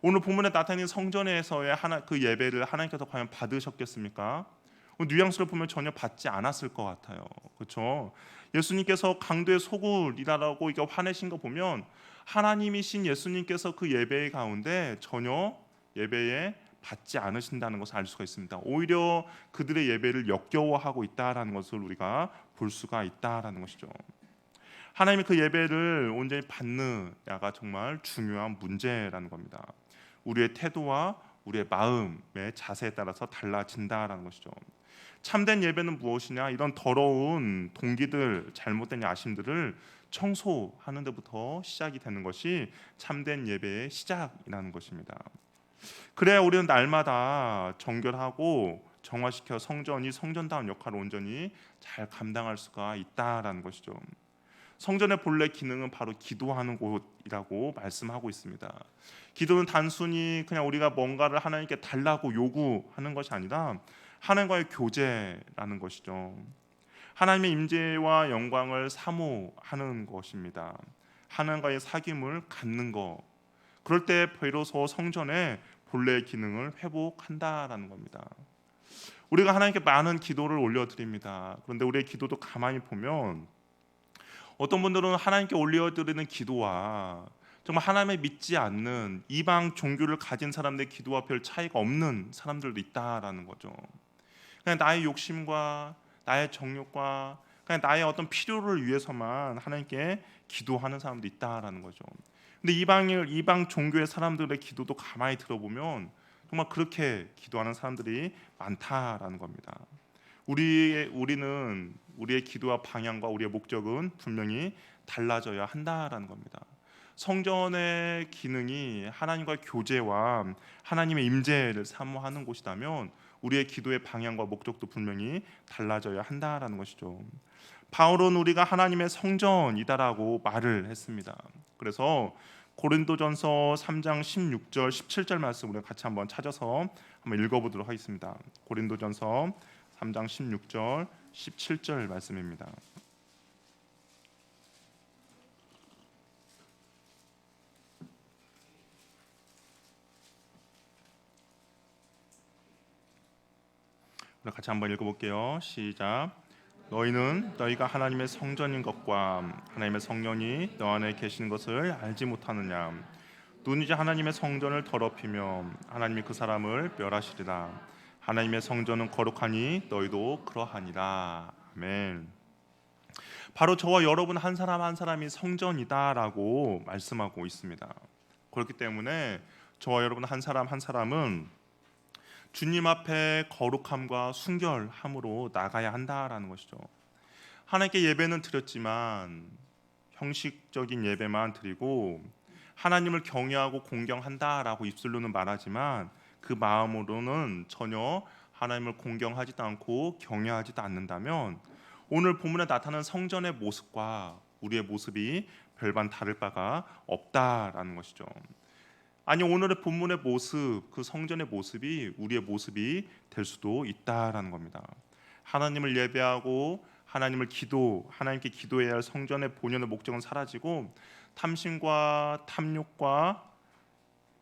오늘 본문에 나타나는 성전에서의 그 예배를 하나님께서 과연 받으셨겠습니까? 뉘앙스를 보면 전혀 받지 않았을 것 같아요. 그렇죠? 예수님께서 강도의 소굴이라고 이거 화내신 거 보면 하나님이신 예수님께서 그 예배 가운데 전혀 예배에 받지 않으신다는 것을 알 수가 있습니다. 오히려 그들의 예배를 역겨워하고 있다라는 것을 우리가 볼 수가 있다라는 것이죠. 하나님이 그 예배를 온전히 받느냐가 정말 중요한 문제라는 겁니다. 우리의 태도와 우리의 마음의 자세에 따라서 달라진다라는 것이죠. 참된 예배는 무엇이냐? 이런 더러운 동기들, 잘못된 야심들을 청소하는 데부터 시작이 되는 것이 참된 예배의 시작이라는 것입니다. 그래야 우리는 날마다 정결하고 정화시켜 성전이 성전다운 역할을 온전히 잘 감당할 수가 있다라는 것이죠. 성전의 본래 기능은 바로 기도하는 곳이라고 말씀하고 있습니다. 기도는 단순히 그냥 우리가 뭔가를 하나님께 달라고 요구하는 것이 아니라 하나님과의 교제라는 것이죠. 하나님의 임재와 영광을 사모하는 것입니다. 하나님과의 사귐을 갖는 것. 그럴 때 비로소 성전의 본래의 기능을 회복한다라는 겁니다. 우리가 하나님께 많은 기도를 올려드립니다. 그런데 우리의 기도도 가만히 보면 어떤 분들은 하나님께 올려드리는 기도와 정말 하나님을 믿지 않는 이방 종교를 가진 사람들의 기도와 별 차이가 없는 사람들도 있다라는 거죠. 그냥 나의 욕심과 나의 정욕과 그냥 나의 어떤 필요를 위해서만 하나님께 기도하는 사람도 있다라는 거죠. 근데 이방 종교의 사람들의 기도도 가만히 들어보면 정말 그렇게 기도하는 사람들이 많다라는 겁니다. 우리는 우리의 기도와 방향과 우리의 목적은 분명히 달라져야 한다라는 겁니다. 성전의 기능이 하나님과 교제와 하나님의 임재를 사모하는 곳이라면 우리의 기도의 방향과 목적도 분명히 달라져야 한다라는 것이죠. 바울은 우리가 하나님의 성전이다라고 말을 했습니다. 그래서 고린도전서 3장 16절 17절 말씀 우리가 같이 한번 찾아서 한번 읽어보도록 하겠습니다. 고린도전서 3장 16절 17절 말씀입니다. 우리 같이 한번 읽어볼게요. 시작. 너희는 너희가 하나님의 성전인 것과 하나님의 성령이 너 안에 계신 것을 알지 못하느냐. 누구든지 하나님의 성전을 더럽히며 하나님이 그 사람을 멸하시리라. 하나님의 성전은 거룩하니 너희도 그러하니라. 아멘. 바로 저와 여러분 한 사람 한 사람이 성전이다라고 말씀하고 있습니다. 그렇기 때문에 저와 여러분 한 사람 한 사람은 주님 앞에 거룩함과 순결함으로 나가야 한다라는 것이죠. 하나님께 예배는 드렸지만 형식적인 예배만 드리고 하나님을 경외하고 공경한다라고 입술로는 말하지만 그 마음으로는 전혀 하나님을 공경하지도 않고 경외하지도 않는다면 오늘 본문에 나타나는 성전의 모습과 우리의 모습이 별반 다를 바가 없다라는 것이죠. 아니 오늘의 본문의 모습, 그 성전의 모습이 우리의 모습이 될 수도 있다라는 겁니다. 하나님을 예배하고 하나님께 기도해야 할 성전의 본연의 목적은 사라지고 탐심과 탐욕과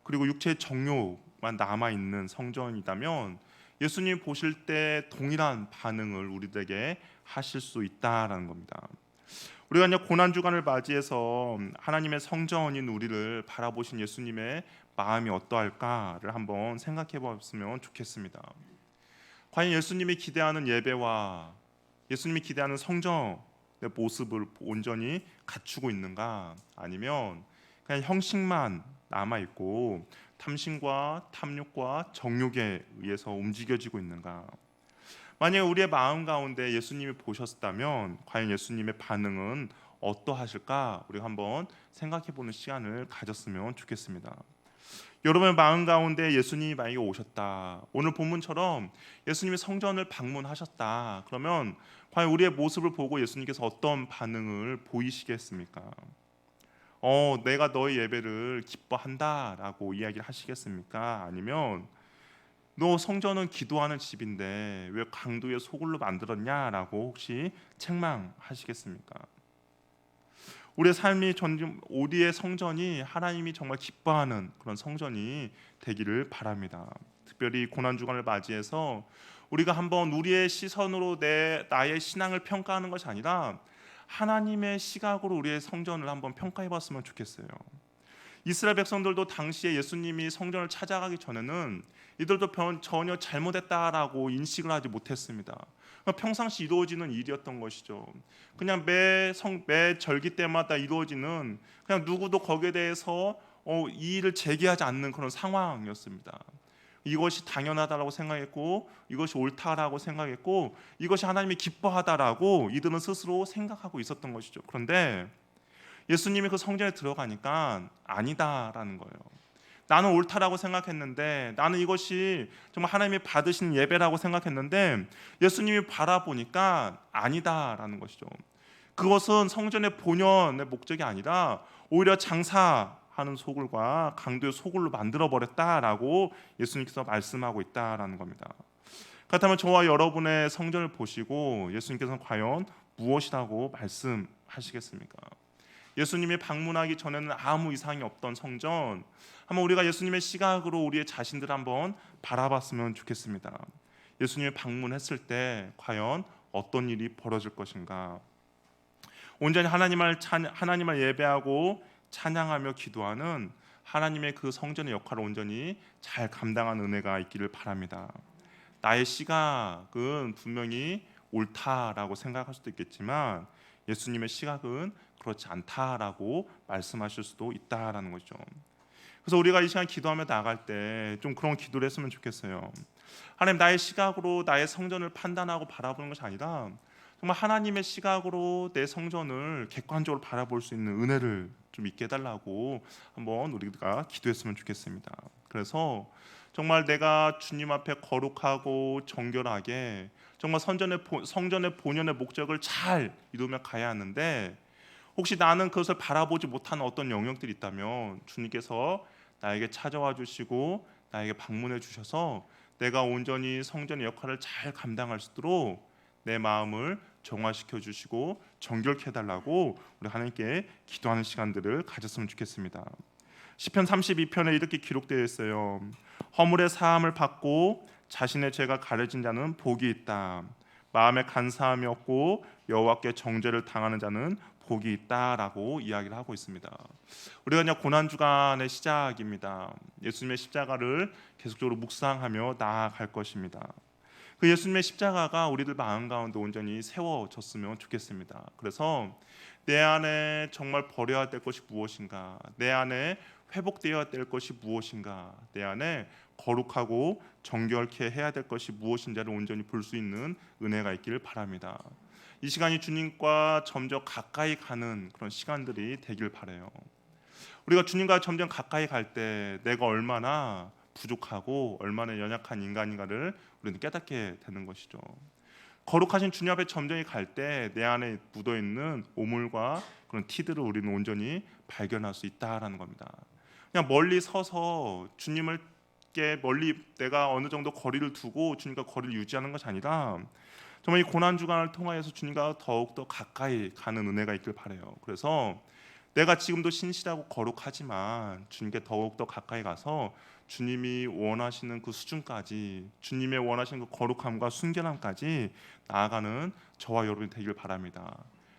그리고 육체의 정욕만 남아 있는 성전이라면 예수님 보실 때 동일한 반응을 우리들에게 하실 수 있다라는 겁니다. 우리가 이제 고난 주간을 맞이해서 하나님의 성전인 우리를 바라보신 예수님의 마음이 어떠할까를 한번 생각해 봤으면 좋겠습니다. 과연 예수님이 기대하는 예배와 예수님이 기대하는 성전의 모습을 온전히 갖추고 있는가, 아니면 그냥 형식만 남아 있고 탐심과 탐욕과 정욕에 의해서 움직여지고 있는가? 만약에 우리의 마음 가운데 예수님이 보셨다면 과연 예수님의 반응은 어떠하실까? 우리가 한번 생각해 보는 시간을 가졌으면 좋겠습니다. 여러분의 마음 가운데 예수님이 만약에 오셨다, 오늘 본문처럼 예수님이 성전을 방문하셨다, 그러면 과연 우리의 모습을 보고 예수님께서 어떤 반응을 보이시겠습니까? 내가 너의 예배를 기뻐한다라고 이야기를 하시겠습니까? 아니면 너 성전은 기도하는 집인데 왜 강도의 소굴로 만들었냐라고 혹시 책망하시겠습니까? 우리의 삶이 우리의 성전이 하나님이 정말 기뻐하는 그런 성전이 되기를 바랍니다. 특별히 고난 주간을 맞이해서 우리가 한번 우리의 시선으로 나의 신앙을 평가하는 것이 아니라 하나님의 시각으로 우리의 성전을 한번 평가해봤으면 좋겠어요. 이스라엘 백성들도 당시에 예수님이 성전을 찾아가기 전에는 이들도 전혀 잘못했다라고 인식을 하지 못했습니다. 평상시 이루어지는 일이었던 것이죠. 그냥 매 절기 때마다 이루어지는, 그냥 누구도 거기에 대해서 이의를 제기하지 않는 그런 상황이었습니다. 이것이 당연하다라고 생각했고 이것이 옳다라고 생각했고 이것이 하나님이 기뻐하다라고 이들은 스스로 생각하고 있었던 것이죠. 그런데 예수님이 그 성전에 들어가니까 아니다라는 거예요. 나는 옳다라고 생각했는데, 나는 이것이 정말 하나님이 받으시는 예배라고 생각했는데 예수님이 바라보니까 아니다라는 것이죠. 그것은 성전의 본연의 목적이 아니라 오히려 장사하는 소굴과 강도의 소굴로 만들어버렸다라고 예수님께서 말씀하고 있다라는 겁니다. 그렇다면 저와 여러분의 성전을 보시고 예수님께서는 과연 무엇이라고 말씀하시겠습니까? 예수님이 방문하기 전에는 아무 이상이 없던 성전, 한번 우리가 예수님의 시각으로 우리의 자신들을 한번 바라봤으면 좋겠습니다. 예수님이 방문했을 때 과연 어떤 일이 벌어질 것인가? 온전히 하나님을 예배하고 찬양하며 기도하는 하나님의 그 성전의 역할을 온전히 잘 감당한 은혜가 있기를 바랍니다. 나의 시각은 분명히 옳다라고 생각할 수도 있겠지만 예수님의 시각은 그렇지 않다라고 말씀하실 수도 있다라는 거죠. 그래서 우리가 이 시간 기도하며 나갈 때 좀 그런 기도를 했으면 좋겠어요. 하나님, 나의 시각으로 나의 성전을 판단하고 바라보는 것이 아니라 정말 하나님의 시각으로 내 성전을 객관적으로 바라볼 수 있는 은혜를 좀 있게 해달라고 한번 우리가 기도했으면 좋겠습니다. 그래서 정말 내가 주님 앞에 거룩하고 정결하게 정말 성전의 본연의 목적을 잘 이루며 가야 하는데, 혹시 나는 그것을 바라보지 못하는 어떤 영역들이 있다면 주님께서 나에게 찾아와 주시고 나에게 방문해 주셔서 내가 온전히 성전의 역할을 잘 감당할 수 있도록 내 마음을 정화시켜 주시고 정결케 해달라고 우리 하나님께 기도하는 시간들을 가졌으면 좋겠습니다. 시편 32편에 이렇게 기록되어 있어요. 허물의 사함을 받고 자신의 죄가 가려진 자는 복이 있다. 마음에 간사함이 없고 여호와께 정죄를 당하는 자는 복이 있다라고 이야기를 하고 있습니다. 우리가 그냥 고난 주간의 시작입니다. 예수님의 십자가를 계속적으로 묵상하며 나아갈 것입니다. 그 예수님의 십자가가 우리들 마음 가운데 온전히 세워졌으면 좋겠습니다. 그래서 내 안에 정말 버려야 될 것이 무엇인가, 내 안에 회복되어야 될 것이 무엇인가, 내 안에 거룩하고 정결케 해야 될 것이 무엇인지를 온전히 볼 수 있는 은혜가 있기를 바랍니다. 이 시간이 주님과 점점 가까이 가는 그런 시간들이 되길 바라요. 우리가 주님과 점점 가까이 갈 때 내가 얼마나 부족하고 얼마나 연약한 인간인가를 우리는 깨닫게 되는 것이죠. 거룩하신 주님 앞에 점점 갈 때 내 안에 묻어있는 오물과 그런 티들을 우리는 온전히 발견할 수 있다라는 겁니다. 그냥 멀리 서서 주님을께 멀리 내가 어느 정도 거리를 두고 주님과 거리를 유지하는 것이 아니라 정말 이 고난 주간을 통하여서 주님과 더욱더 가까이 가는 은혜가 있길 바라요. 그래서 내가 지금도 신실하고 거룩하지만 주님께 더욱더 가까이 가서 주님이 원하시는 그 수준까지, 주님의 원하시는 그 거룩함과 순결함까지 나아가는 저와 여러분이 되길 바랍니다.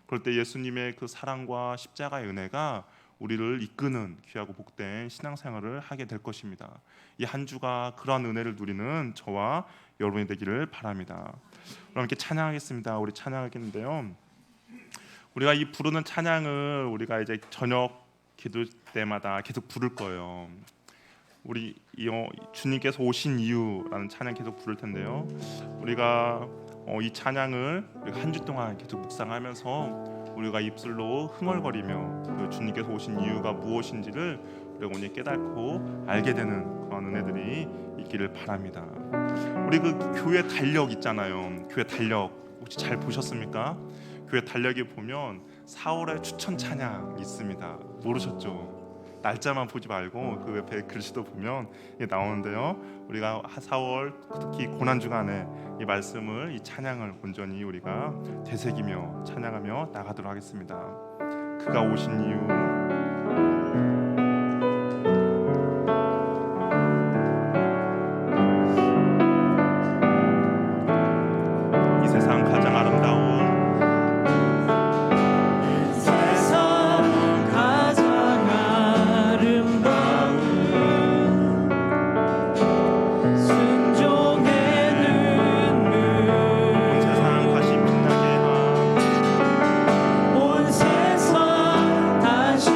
그럴 때 예수님의 그 사랑과 십자가의 은혜가 우리를 이끄는 귀하고 복된 신앙생활을 하게 될 것입니다. 이 한 주가 그러한 은혜를 누리는 저와 여러분이 되기를 바랍니다. 그럼 이렇게 찬양하겠습니다. 우리 찬양하겠는데요, 우리가 이 부르는 찬양을 우리가 이제 저녁 기도 때마다 계속 부를 거예요. 우리 주님께서 오신 이유라는 찬양 계속 부를 텐데요, 우리가 이 찬양을 한 주 동안 계속 묵상하면서 우리가 입술로 흥얼거리며 그 주님께서 오신 이유가 무엇인지를 우리가 오늘 깨닫고 알게 되는 그런 은혜들이 있기를 바랍니다. 우리 그 교회 달력 있잖아요. 교회 달력 혹시 잘 보셨습니까? 교회 달력에 보면 4월에 추천 찬양 있습니다. 모르셨죠? 날짜만 보지 말고 그 옆에 글씨도 보면 이게 나오는데요, 우리가 4월 특히 고난 주간에 이 말씀을, 이 찬양을 온전히 우리가 되새기며 찬양하며 나가도록 하겠습니다. 그가 오신 이유. 이 세상 가장 아름다운 다시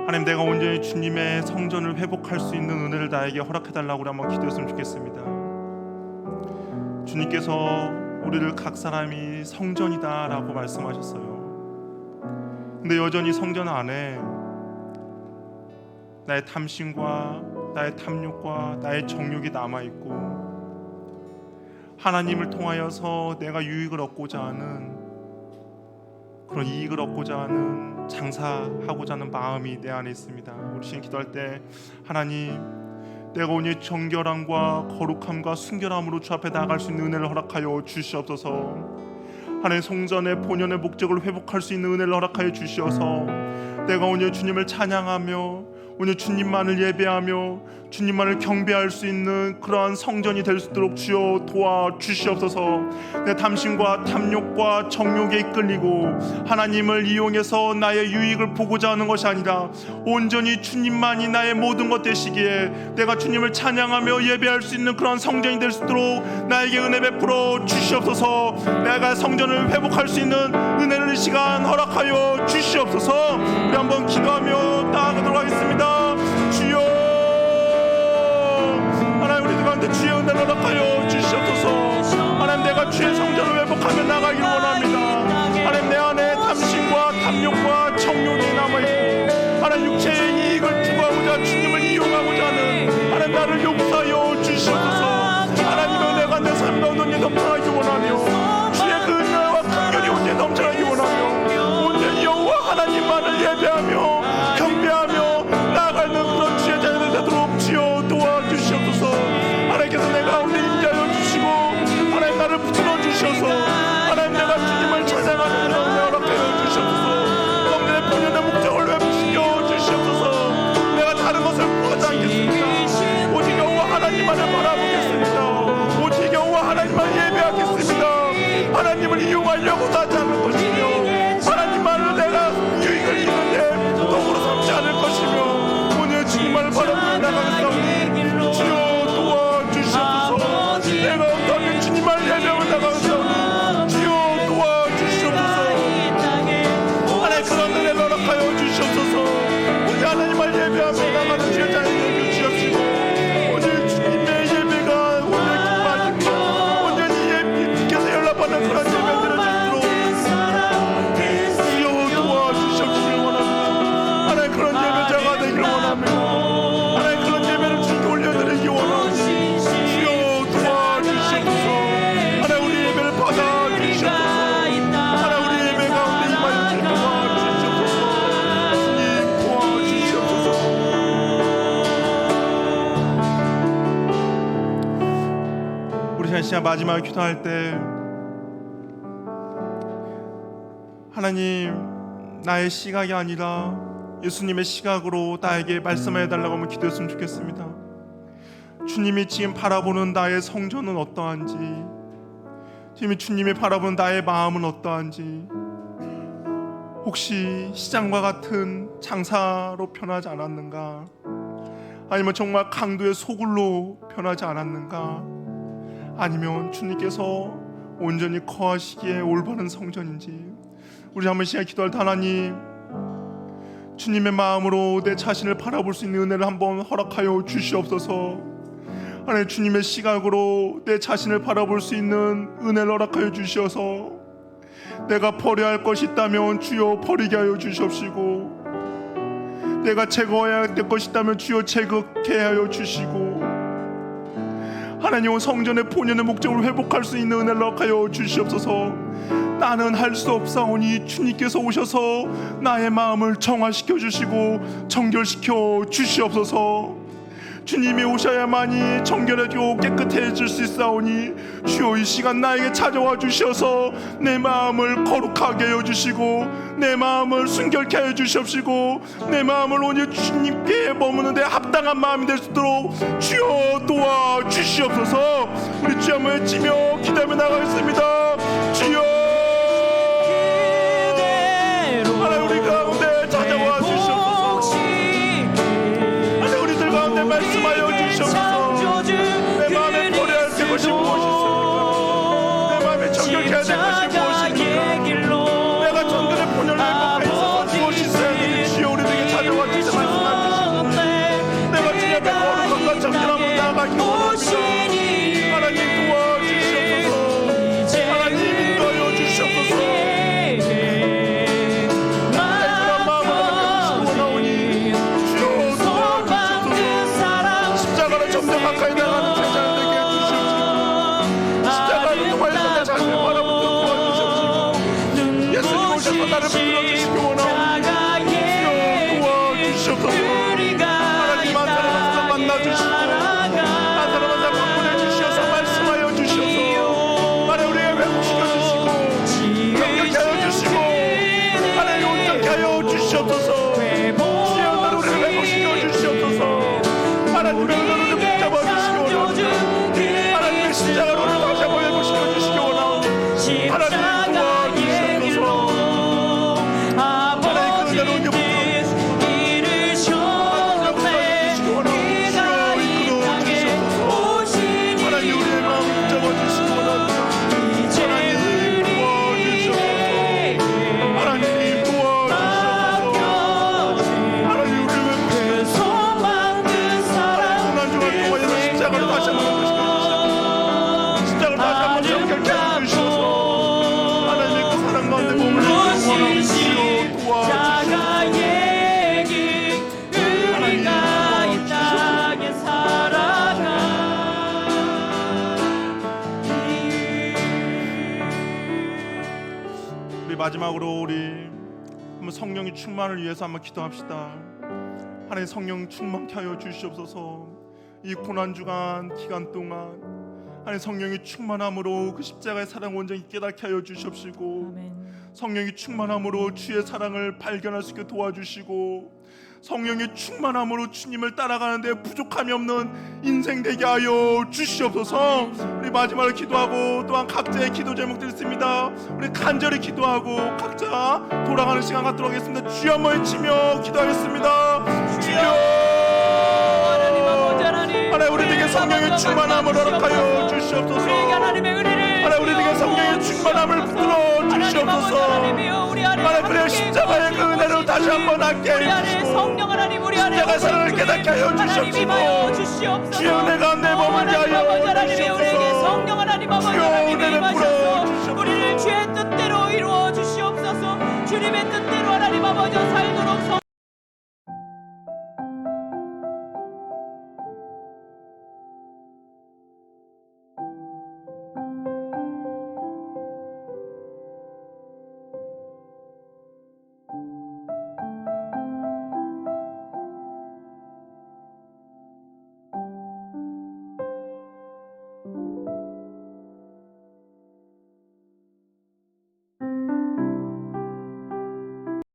하나님, 내가 온전히 주님의 성전을 회복할 수 있는 은혜를 나에게 허락해달라고 우리 한번 기도했으면 좋겠습니다. 주님께서 우리를 각 사람이 성전이다라고 말씀하셨어요. 근데 여전히 성전 안에 나의 탐심과 나의 탐욕과 나의 정욕이 남아있고, 하나님을 통하여서 내가 유익을 얻고자 하는, 그런 이익을 얻고자 하는, 장사하고자 하는 마음이 내 안에 있습니다. 우리 시간 기도할 때, 하나님, 내가 오늘 정결함과 거룩함과 순결함으로 주 앞에 나아갈 수 있는 은혜를 허락하여 주시옵소서. 하나님, 성전의 본연의 목적을 회복할 수 있는 은혜를 허락하여 주시어서 내가 오늘 주님을 찬양하며 오늘 주님만을 예배하며 주님만을 경배할 수 있는 그러한 성전이 될 수 있도록 주여 도와주시옵소서. 내 탐심과 탐욕과 정욕에 이끌리고 하나님을 이용해서 나의 유익을 보고자 하는 것이 아니라 온전히 주님만이 나의 모든 것 되시기에 내가 주님을 찬양하며 예배할 수 있는 그런 성전이 될 수 있도록 나에게 은혜 베풀어 주시옵소서. 내가 성전을 회복할 수 있는 은혜를 이 시간 허락하여 주시옵소서. 우리 한번 기도하며 나아가도록 하겠습니다. 주여, 하나님, 우리 가운데 주의 은혜를 허락하여 주시옵소서. 하나님, 내가 주의 성전을 회복하며 나가기를 원합니다. 하나님, 내 안에 탐심과 탐욕과 정욕이 남아있고 하나님, 육체의 이익을 추구하고자 주님을 이용하고자 하는 하나님, 나를 용서하여 주시옵소서. 하나님의 은혜가 내 삶 가운데 온전히 넘쳐나기 원하며 주의 그 은혜와 긍휼이 온전히 넘쳐나기 원하며 온전히 여호와 하나님만을 예배하며 경배하며 나아가는 그런 주의 자녀들 되도록 주여 도와주시옵소서. 하나님께서 내 가운데 임재하여 주시고 하나님, 나를 붙들어 주셔서 하나님, 내가 주님을 찬양하는 은혜 허락하여 주시옵소서. 성전의 본연의 목적을 회복시켜 주시옵소서. 내가 다른 것을 구하지 않겠습니다. 오직 여호와 하나님만을 바라보겠습니다. 오직 여호와 하나님만 예배하겠습니다. 하나님을 이용하려고 하지 않을 것이며 하나님만을 내가 유익을 입는데 도구로 삼지 않을 것이며 오늘 주님만을 바라보며 나가겠사오니 주여 도와주시옵소서. 내가 어떠하면 주님만을 예배하며 나가겠사오니 주여 도와주시옵소서. 하나님, 그런 은혜를 허락하여 주시옵소서. 오늘 하나님을 예배하며 나가는 주의 자녀들 주시옵시고 오늘 주님의 예배가 오늘 기뻐하시며 온전히 주께서 연락받는 그런 예배들을 주도록 주여 도와주시옵시길 원합니다. 하나님, 그런 예배자가 되기를 원하며 하나님, 그런 예배를 주께 올려드리기 원하며 주여 도와주시옵소서. 하나님, 우리 예배를 받아주시옵소서. 하나님, 우리 예배 가운데 임하여 주님 도와주시옵소서. 주님 도와주시옵소서. 우리 시간 마지막 기도할 때 하나님, 나의 시각이 아니라 예수님의 시각으로 나에게 말씀해 달라고 한번 기도했으면 좋겠습니다. 주님이 지금 바라보는 나의 성전은 어떠한지, 지금 주님이 바라보는 나의 마음은 어떠한지, 혹시 시장과 같은 장사로 변하지 않았는가, 아니면 정말 강도의 소굴로 변하지 않았는가, 아니면 주님께서 온전히 거하시기에 올바른 성전인지 우리 한번 시간 기도할 때 하나님, 주님의 마음으로 내 자신을 바라볼 수 있는 은혜를 한번 허락하여 주시옵소서. 하나님, 주님의 시각으로 내 자신을 바라볼 수 있는 은혜를 허락하여 주시어서 내가 버려야 할 것이 있다면 주여 버리게 하여 주시옵시고, 내가 제거해야 될 것이 있다면 주여 제거케 하여 주시고, 하나님, 성전의 본연의 목적을 회복할 수 있는 은혜를 허락하여 주시옵소서. 나는 할 수 없사오니 주님께서 오셔서 나의 마음을 정화시켜 주시고 정결시켜 주시옵소서. 주님이 오셔야만이 정결하고 깨끗해질 수 있사오니 주여 이 시간 나에게 찾아와 주셔서 내 마음을 거룩하게 하여 주시고 내 마음을 순결케 하여 주시옵시고 내 마음을 오늘 주님께 머무는데 합당한 마음이 될 수 있도록 주여 도와주시옵소서. 우리 주여 한번 외치며 기도하며 나가겠습니다. 주여, 하나님, 우리 가운데 찾아와 주시옵소서. 하나님, 우리들 가운데 말씀하여 주시옵소서. 내 마음에 버려야 할 것이 무엇이 있습니까? 내 마음에 정결해야 될 것이 무엇입니까? 내가 전들의 본연을 회복해 있어서 무엇이 있어야 되는지 주여 우리들에게 찾아와 주시옵소서. 하셔서 나를 붙들어 주시기 원합니다. 주여 도와주시옵소서. 하나님 한 사람 한 사람 만나 주시고 한 사람 한 사람 방문해 주시어서 말씀하여 주시옵소서. 하나님 우리의 회복시켜 주시고 경력케 하여 주시고 하나님 온전케 하여 주시옵소서. 주여 나를 우리를 회복시켜 주시옵소서. 하나님의 은혜를 붙잡아 주시기 원합니다. 하나님의 십자가로 다시 한번 회복시켜 주시기 원합니다. 하나님 도와주시옵소서. 하나님 그 은혜로 이제 마지막으로 우리 한번 성령의 충만을 위해서 한번 기도합시다. 하나님 성령 충만케 하여 주시옵소서. 이 고난 주간 기간 동안 하나님 성령의 충만함으로 그 십자가의 사랑 온전히 깨닫게 하여 주시옵시고 아멘. 성령의 충만함으로 주의 사랑을 발견할 수 있게 도와주시고 성령의 충만함으로 주님을 따라가는데 부족함이 없는 인생 되게 하여 주시옵소서. 우리 마지막으로 기도하고 또한 각자의 기도 제목들이 있습니다. 우리 간절히 기도하고 각자 돌아가는 시간 갖도록 하겠습니다. 주여 한번 외치며 기도하겠습니다. 주여 하나님 우리에게 성령의 충만함을 허락하여 주시옵소서. 하나님 우리에게 성령의 충만함을 부들어 주시옵소서. 하나님 그래 십자가의 그 은혜를 다시 한번 함께 해주시고 십자가의 사랑을 깨닫게 하여 주시옵시고 주의 은혜 가운데 머물게 하여 주시옵소서. 주여 은혜를 부어 우리를 주의 뜻대로 이루어 주시옵소서. 주님의 뜻대로 하나님 아버지 살도록